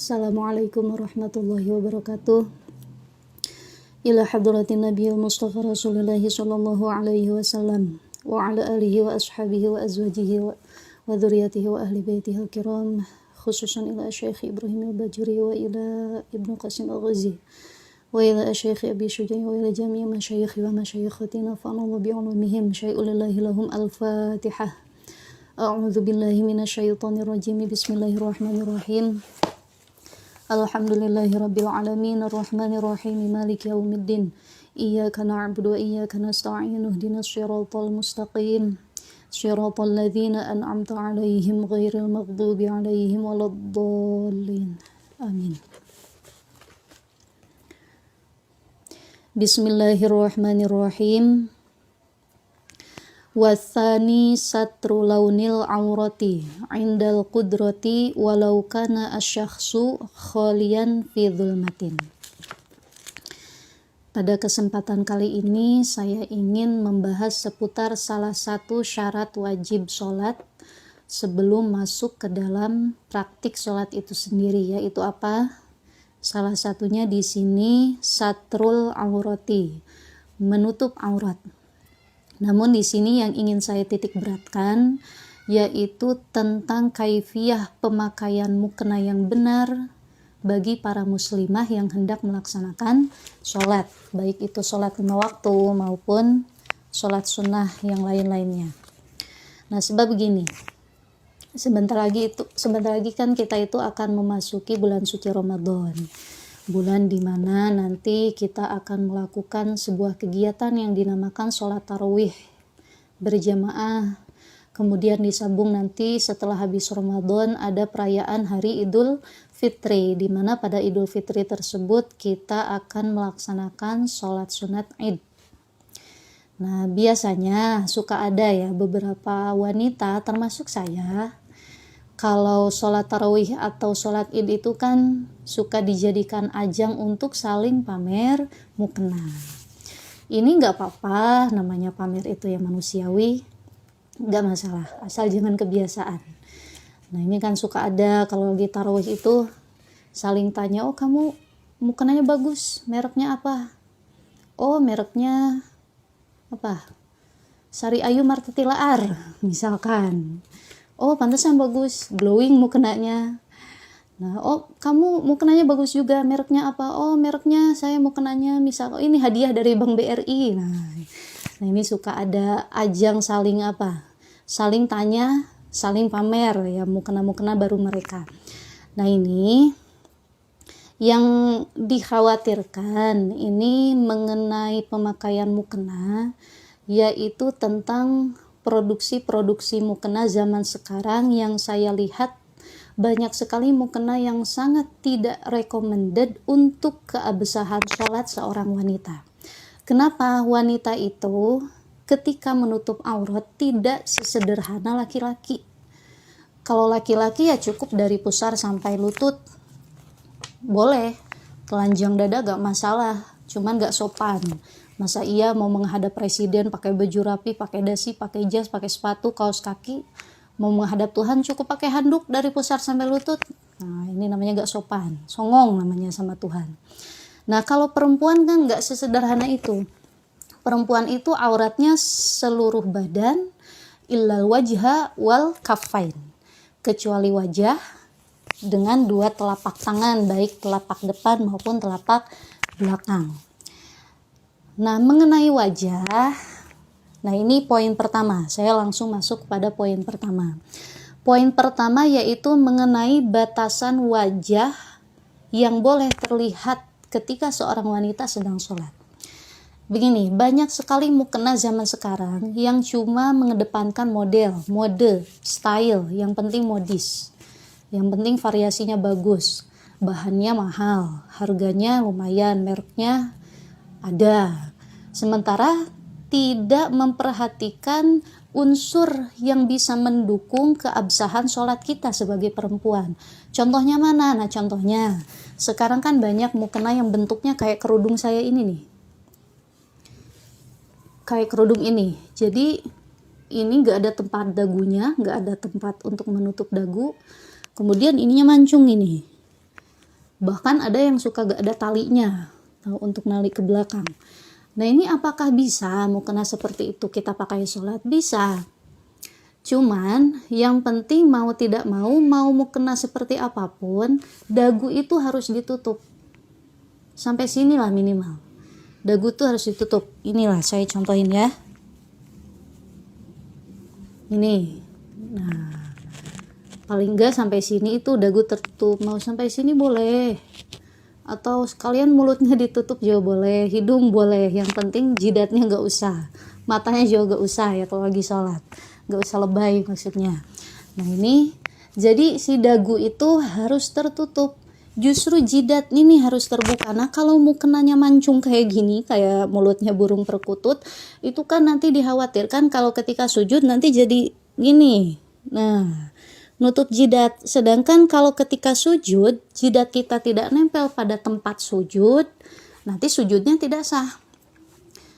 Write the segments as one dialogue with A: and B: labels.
A: Assalamualaikum warahmatullahi wabarakatuh. Ila hadratin Nabiyil Mustafa Rasulillahi sallallahu alaihi wasallam wa ala alihi wa ashabihi wa azwajihi wa dhurriyyatihi wa ahli baitihi al-kiram, khususan ila Syekh Ibrahim al-Bajuri wa ila Ibnu Qasim al-Ghazi wa ila Syekh Abi Syuja'i wa ila jami'i masyayikhi wa masyayikhatina fa'anallahu bi'ulumihim syai'ulillahi lahum al-Fatihah. A'udzu billahi minasyaitonir rajim. Bismillahirrahmanirrahim. Alhamdulillahi rabbil alamin arrahmanir rahim maliki yaumiddin iyyaka na'budu wa iyyaka nasta'in ihdinas siratal mustaqim siratal ladzina an'amta 'alaihim ghairil maghdubi 'alaihim waladdallin amin. Bismillahirrahmanirrahim. Wathani satru launil aurati indal qudrati walau kana asyakhsu khalian fi dhulmatin. Pada kesempatan kali ini saya ingin membahas seputar salah satu syarat wajib sholat sebelum masuk ke dalam praktik sholat itu sendiri, yaitu apa? Salah satunya di sini satrul aurati, menutup aurat. Namun di sini yang ingin saya titik beratkan yaitu tentang kaifiyah pemakaian mukena yang benar bagi para muslimah yang hendak melaksanakan sholat, baik itu sholat 5 waktu maupun sholat sunnah yang lain-lainnya. Nah, sebab begini, sebentar lagi kan kita itu akan memasuki bulan suci Ramadan, bulan dimana nanti kita akan melakukan sebuah kegiatan yang dinamakan sholat tarawih berjamaah. Kemudian disambung nanti setelah habis Ramadan ada perayaan hari Idul Fitri, di mana pada Idul Fitri tersebut kita akan melaksanakan sholat sunat Id. Nah, biasanya suka ada ya beberapa wanita termasuk saya, kalau sholat tarawih atau sholat id itu kan suka dijadikan ajang untuk saling pamer mukena. Ini nggak apa-apa, namanya pamer itu ya manusiawi, nggak masalah, asal jangan kebiasaan. Nah, ini kan suka ada kalau lagi tarawih itu saling tanya, oh kamu mukenanya bagus, mereknya apa? Oh mereknya apa? Sari Ayu Martati Laar misalkan. Oh pantesan bagus, glowing mukenanya. Nah, oh kamu mukenanya bagus juga, mereknya apa? Oh mereknya saya mukenanya misal, oh ini hadiah dari Bank BRI. Nah ini suka ada ajang saling apa? Saling tanya, saling pamer ya mukena-mukena baru mereka. Nah ini yang dikhawatirkan ini mengenai pemakaian mukena, yaitu tentang produksi mukena zaman sekarang yang saya lihat banyak sekali mukena yang sangat tidak recommended untuk keabsahan sholat seorang wanita. Kenapa? Wanita itu ketika menutup aurat tidak sesederhana laki-laki. Kalau laki-laki ya cukup dari pusar sampai lutut, boleh, telanjang dada gak masalah, cuman gak sopan. Masa iya mau menghadap presiden pakai baju rapi, pakai dasi, pakai jas, pakai sepatu, kaos kaki. Mau menghadap Tuhan cukup pakai handuk dari pusar sampai lutut. Nah ini namanya gak sopan, songong namanya sama Tuhan. Nah kalau perempuan kan gak sesederhana itu. Perempuan itu auratnya seluruh badan illal wajha wal kaffain, kecuali wajah dengan 2 telapak tangan, baik telapak depan maupun telapak belakang. Nah, mengenai wajah, nah ini poin pertama. Saya langsung masuk pada poin pertama. Poin pertama yaitu mengenai batasan wajah yang boleh terlihat ketika seorang wanita sedang sholat. Begini, banyak sekali mukena zaman sekarang yang cuma mengedepankan mode, style, yang penting modis. Yang penting variasinya bagus, bahannya mahal, harganya lumayan, mereknya ada. Sementara tidak memperhatikan unsur yang bisa mendukung keabsahan sholat kita sebagai perempuan. Contohnya mana? Nah contohnya sekarang kan banyak mukena yang bentuknya kayak kerudung saya ini nih, kayak kerudung ini. Jadi ini gak ada tempat dagunya, gak ada tempat untuk menutup dagu. Kemudian ininya mancung ini. Bahkan ada yang suka gak ada talinya untuk nali ke belakang. Nah ini apakah bisa mukena seperti itu kita pakai sholat? Bisa. Cuman yang penting mau tidak mau mukena seperti apapun, dagu itu harus ditutup. Sampai sinilah minimal. Dagu tuh harus ditutup. Inilah saya contohin ya. Ini. Nah, paling enggak sampai sini itu dagu tertutup. Mau sampai sini boleh. Atau sekalian mulutnya ditutup juga boleh, hidung boleh, yang penting jidatnya nggak usah, matanya juga nggak usah ya kalau lagi sholat, nggak usah lebay maksudnya. Nah ini jadi si dagu itu harus tertutup, justru jidat ini harus terbuka. Nah kalau mukenanya mancung kayak gini, kayak mulutnya burung perkutut, itu kan nanti dikhawatirkan kalau ketika sujud nanti jadi gini. Nah nutup jidat. Sedangkan kalau ketika sujud, jidat kita tidak nempel pada tempat sujud, nanti sujudnya tidak sah.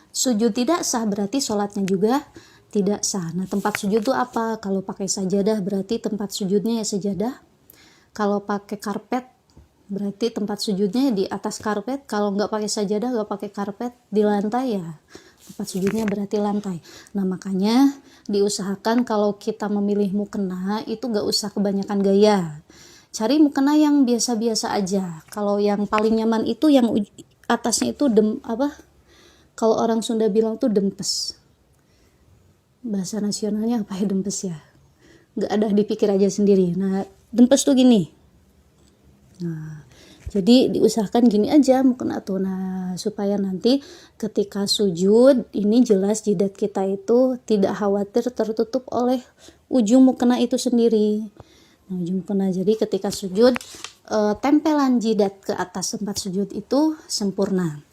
A: Sujud tidak sah berarti sholatnya juga tidak sah. Nah tempat sujud itu apa? Kalau pakai sajadah berarti tempat sujudnya ya sajadah. Kalau pakai karpet berarti tempat sujudnya di atas karpet. Kalau nggak pakai sajadah, nggak pakai karpet, di lantai ya tempat sujudnya berarti lantai. Nah makanya diusahakan kalau kita memilih mukena itu gak usah kebanyakan gaya, cari mukena yang biasa-biasa aja. Kalau yang paling nyaman itu yang atasnya itu kalau orang Sunda bilang tuh dempes, bahasa nasionalnya apa ya dempes ya, gak ada, dipikir aja sendiri. Nah dempes tuh gini. Nah jadi diusahakan gini aja mukena tuh. Nah supaya nanti ketika sujud ini jelas jidat kita itu tidak khawatir tertutup oleh ujung mukena itu sendiri. Nah ujung mukena, jadi ketika sujud tempelan jidat ke atas tempat sujud itu sempurna.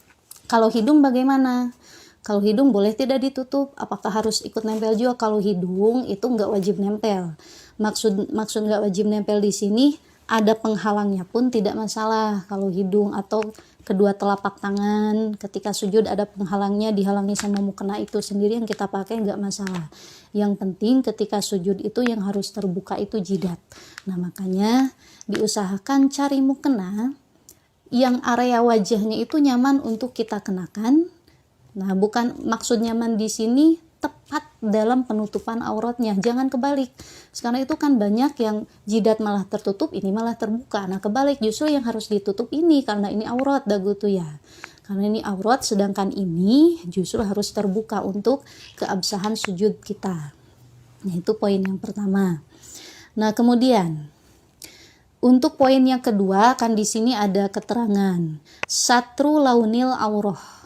A: Kalau hidung bagaimana? Kalau hidung boleh tidak ditutup? Apakah harus ikut nempel juga? Kalau hidung itu nggak wajib nempel. Maksud nggak wajib nempel di sini, ada penghalangnya pun tidak masalah. Kalau hidung atau kedua telapak tangan ketika sujud ada penghalangnya, dihalangi sama mukena itu sendiri yang kita pakai nggak masalah. Yang penting ketika sujud itu yang harus terbuka itu jidat. Nah makanya diusahakan cari mukena yang area wajahnya itu nyaman untuk kita kenakan. Nah bukan maksud nyaman di sini tepat dalam penutupan auratnya, jangan kebalik. Sekarang itu kan banyak yang jidat malah tertutup, ini malah terbuka. Nah kebalik, justru yang harus ditutup ini karena ini aurat dagu tuh ya. Karena ini aurat, sedangkan ini justru harus terbuka untuk keabsahan sujud kita. Nah itu poin yang pertama. Nah kemudian untuk poin yang kedua kan di sini ada keterangan satru launil aurah.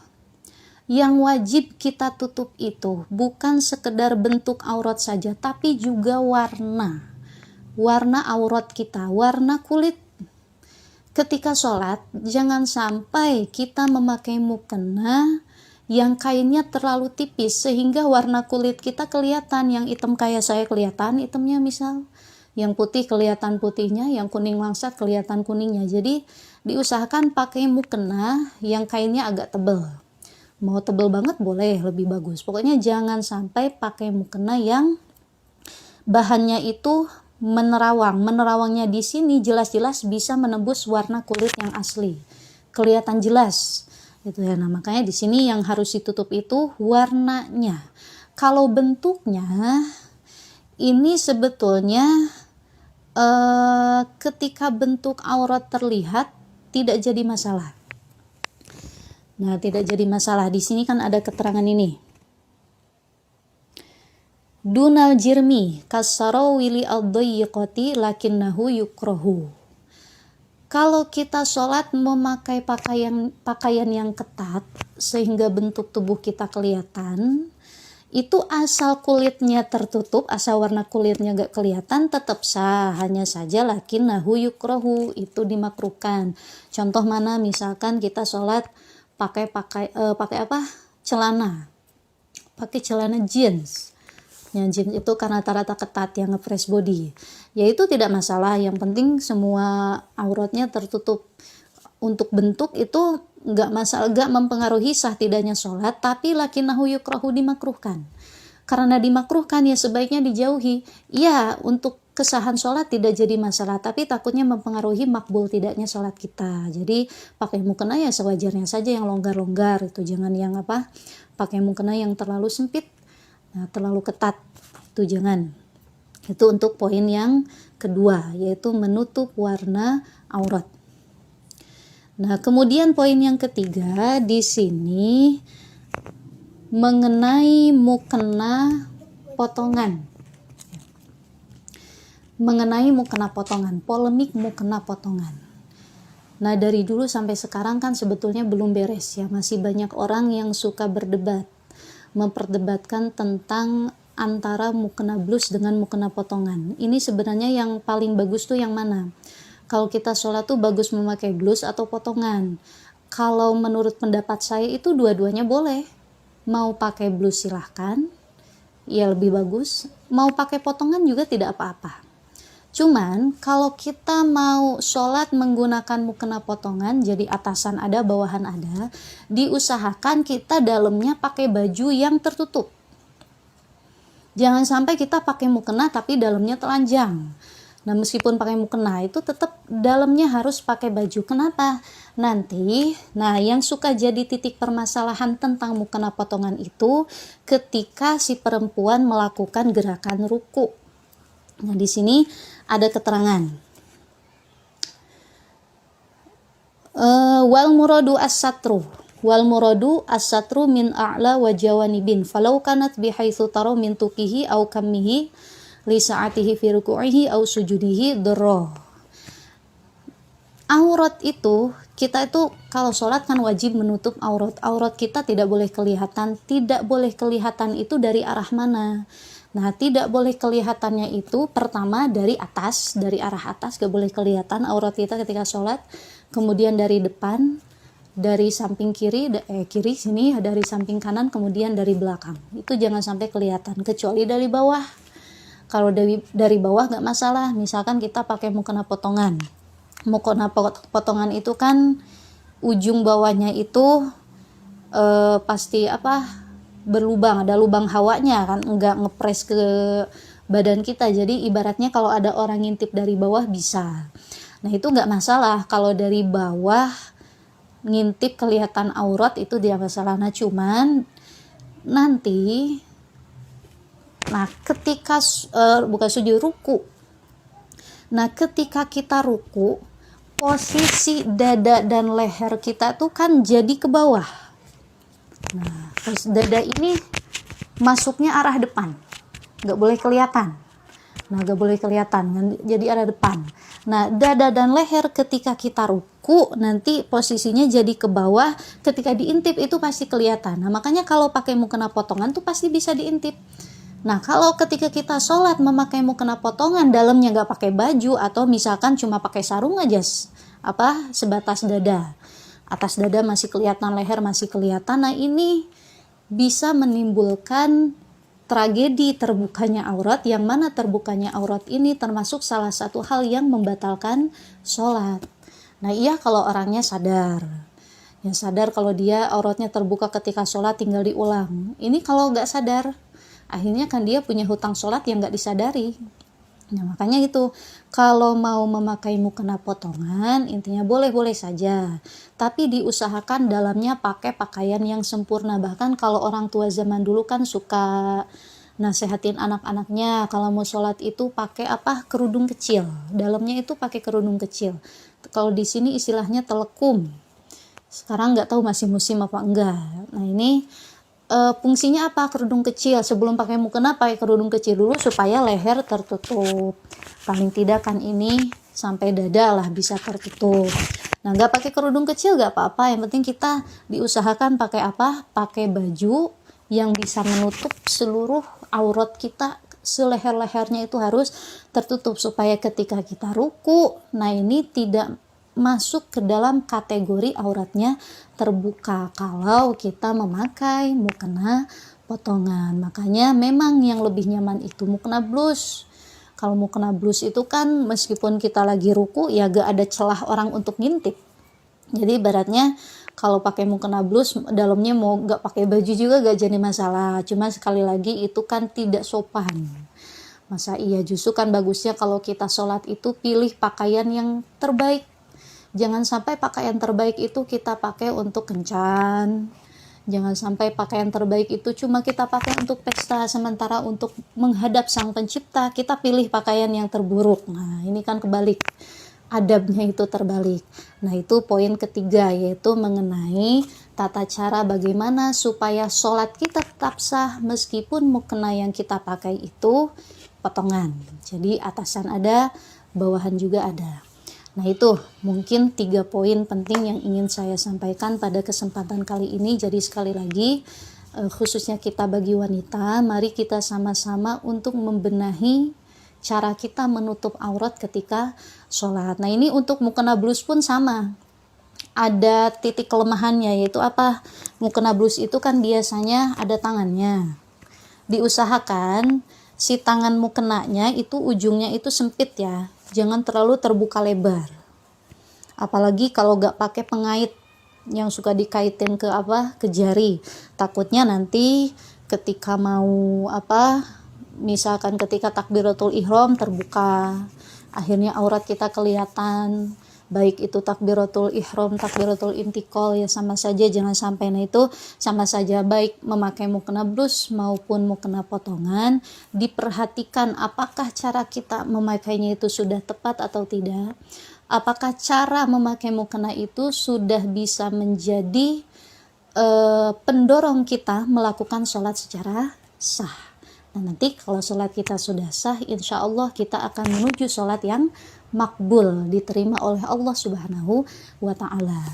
A: Yang wajib kita tutup itu bukan sekedar bentuk aurat saja, tapi juga warna aurat kita, warna kulit. Ketika sholat jangan sampai kita memakai mukena yang kainnya terlalu tipis sehingga warna kulit kita kelihatan. Yang hitam kayak saya kelihatan hitamnya misal, yang putih kelihatan putihnya, yang kuning langsat kelihatan kuningnya. Jadi diusahakan pakai mukena yang kainnya agak tebal. Mau tebal banget boleh, lebih bagus. Pokoknya jangan sampai pakai mukena yang bahannya itu menerawang. Menerawangnya di sini jelas-jelas bisa menembus warna kulit yang asli, kelihatan jelas gitu ya. Nah makanya di sini yang harus ditutup itu warnanya. Kalau bentuknya ini sebetulnya ketika bentuk aurat terlihat tidak jadi masalah. Nah, tidak jadi masalah. Di sini kan ada keterangan ini. Dunal jirmi kasarawili ad-dayyiqati lakinnahu yukrahu. Kalau kita sholat memakai pakaian yang ketat sehingga bentuk tubuh kita kelihatan, itu asal kulitnya tertutup, asal warna kulitnya gak kelihatan tetap sah. Hanya saja lakinnahu yukrahu, itu dimakruhkan. Contoh mana? Misalkan kita sholat pakai celana jeans. Yang jeans itu karena rata-rata ketat yang nge-press body, ya itu tidak masalah. Yang penting semua auratnya tertutup. Untuk bentuk itu nggak masalah, nggak mempengaruhi sah tidaknya sholat. Tapi lakinnahu yukrahu, dimakruhkan. Karena dimakruhkan ya sebaiknya dijauhi. Ya untuk kesahan sholat tidak jadi masalah, tapi takutnya mempengaruhi makbul tidaknya sholat kita. Jadi pakai mukena ya sewajarnya saja, yang longgar-longgar itu, jangan yang pakai mukena yang terlalu sempit, terlalu ketat, itu jangan. Itu untuk poin yang kedua, yaitu menutup warna aurat. Nah, kemudian poin yang ketiga di sini mengenai mukena potongan. Mengenai mukena potongan, polemik mukena potongan. Nah, dari dulu sampai sekarang kan sebetulnya belum beres ya, masih banyak orang yang suka berdebat, memperdebatkan tentang antara mukena blus dengan mukena potongan. Ini sebenarnya yang paling bagus tuh yang mana? Kalau kita sholat tuh bagus memakai blus atau potongan. Kalau menurut pendapat saya itu dua-duanya boleh. Mau pakai blus silahkan, ya lebih bagus. Mau pakai potongan juga tidak apa-apa. Cuman kalau kita mau sholat menggunakan mukena potongan, jadi atasan ada, bawahan ada, diusahakan kita dalamnya pakai baju yang tertutup. Jangan sampai kita pakai mukena tapi dalamnya telanjang. Nah, meskipun pakai mukena itu tetap dalamnya harus pakai baju. Kenapa? Nanti, yang suka jadi titik permasalahan tentang mukena potongan itu ketika si perempuan melakukan gerakan ruku. Nah, di sini ada keterangan. Wal muradu as-satru. Wal muradu as-satru min a'la wa jawanibin. Falau kanat bihaitsu tara min tuqihi aw kammihi li sa'atihi fi ruku'ihi aw sujudihi darra. Aurat itu, kita itu kalau sholat kan wajib menutup aurat. Aurat kita tidak boleh kelihatan. Tidak boleh kelihatan itu dari arah mana? Nah, tidak boleh kelihatannya itu pertama dari atas, dari arah atas gak boleh kelihatan aurat kita ketika sholat. Kemudian dari depan, dari samping kiri sini, dari samping kanan, kemudian dari belakang. Itu jangan sampai kelihatan, kecuali dari bawah. Kalau dari bawah nggak masalah, misalkan kita pakai mukena potongan. Mukena potongan itu kan ujung bawahnya itu pasti berlubang, ada lubang hawanya kan, nggak ngepres ke badan kita. Jadi ibaratnya kalau ada orang ngintip dari bawah bisa. Nah, itu nggak masalah. Kalau dari bawah ngintip kelihatan aurat itu dia masalah. Nah, cuman nanti ketika bukan sujud, ruku. Nah, ketika kita ruku, posisi dada dan leher kita tuh kan jadi ke bawah. Nah, terus dada ini masuknya arah depan, nggak boleh kelihatan. Jadi arah depan. Nah, dada dan leher ketika kita ruku nanti posisinya jadi ke bawah. Ketika diintip itu pasti kelihatan. Nah, makanya kalau pakai mukena potongan tuh pasti bisa diintip. Nah, kalau ketika kita sholat memakai mukena potongan, dalamnya nggak pakai baju atau misalkan cuma pakai sarung aja, sebatas dada, atas dada masih kelihatan, leher masih kelihatan. Nah, ini bisa menimbulkan tragedi terbukanya aurat, yang mana terbukanya aurat ini termasuk salah satu hal yang membatalkan sholat. Nah, iya kalau orangnya sadar. Yang sadar kalau dia auratnya terbuka ketika sholat tinggal diulang. Ini kalau nggak sadar, akhirnya kan dia punya hutang sholat yang gak disadari. Nah, makanya itu, kalau mau memakai mukena potongan, intinya boleh-boleh saja. Tapi diusahakan dalamnya pakai pakaian yang sempurna. Bahkan kalau orang tua zaman dulu kan suka nasehatin anak-anaknya, kalau mau sholat itu pakai kerudung kecil. Dalamnya itu pakai kerudung kecil. Kalau di sini istilahnya telekum. Sekarang nggak tahu masih musim apa enggak. Nah, ini fungsinya apa? Kerudung kecil. Sebelum pakai mukena pakai kerudung kecil dulu supaya leher tertutup. Paling tidak kan ini sampai dada lah bisa tertutup. Nah, nggak pakai kerudung kecil nggak apa-apa. Yang penting kita diusahakan pakai pakai baju yang bisa menutup seluruh aurat kita. Seleher-lehernya itu harus tertutup supaya ketika kita ruku, nah ini tidak masuk ke dalam kategori auratnya terbuka kalau kita memakai mukena potongan. Makanya memang yang lebih nyaman itu mukena blus. Kalau mukena blus itu kan meskipun kita lagi ruku ya gak ada celah orang untuk ngintip. Jadi ibaratnya kalau pakai mukena blus dalamnya mau gak pakai baju juga gak jadi masalah. Cuma sekali lagi itu kan tidak sopan. Masa iya, justru kan bagusnya kalau kita sholat itu pilih pakaian yang terbaik. Jangan sampai pakaian terbaik itu kita pakai untuk kencan. Jangan sampai pakaian terbaik itu cuma kita pakai untuk pesta, sementara untuk menghadap Sang Pencipta kita pilih pakaian yang terburuk. Nah, ini kan kebalik. Adabnya itu terbalik. Nah, itu poin ketiga, yaitu mengenai tata cara bagaimana supaya sholat kita tetap sah meskipun mukena yang kita pakai itu potongan. Jadi atasan ada, bawahan juga ada. Nah, itu mungkin 3 poin penting yang ingin saya sampaikan pada kesempatan kali ini. Jadi sekali lagi, khususnya kita bagi wanita, mari kita sama-sama untuk membenahi cara kita menutup aurat ketika sholat. Nah, ini untuk mukena blus pun sama. Ada titik kelemahannya, yaitu apa? Mukena blus itu kan biasanya ada tangannya. Diusahakan si tangan mukenanya itu ujungnya itu sempit ya. Jangan terlalu terbuka lebar. Apalagi kalau gak pakai pengait yang suka dikaitin ke ke jari. Takutnya nanti ketika mau misalkan ketika takbiratul ihram terbuka, akhirnya aurat kita kelihatan. Baik itu takbiratul ihram, takbiratul intikal, ya sama saja, jangan sampai. Nah, itu sama saja, baik memakai mukena blus maupun mukena potongan, diperhatikan apakah cara kita memakainya itu sudah tepat atau tidak. Apakah cara memakai mukena itu sudah bisa menjadi pendorong kita melakukan sholat secara sah. Nah, nanti kalau sholat kita sudah sah, insya Allah kita akan menuju sholat yang makbul, diterima oleh Allah Subhanahu wa Ta'ala.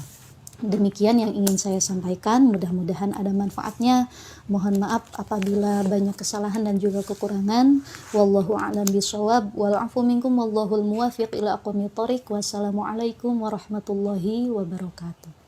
A: Demikian yang ingin saya sampaikan, mudah-mudahan ada manfaatnya. Mohon maaf apabila banyak kesalahan dan juga kekurangan. Wallahu a'lam bishawab, wal 'afu minkum, wallahul muwaffiq ila aqwamit thoriq. Wassalamualaikum warahmatullahi wabarakatuh.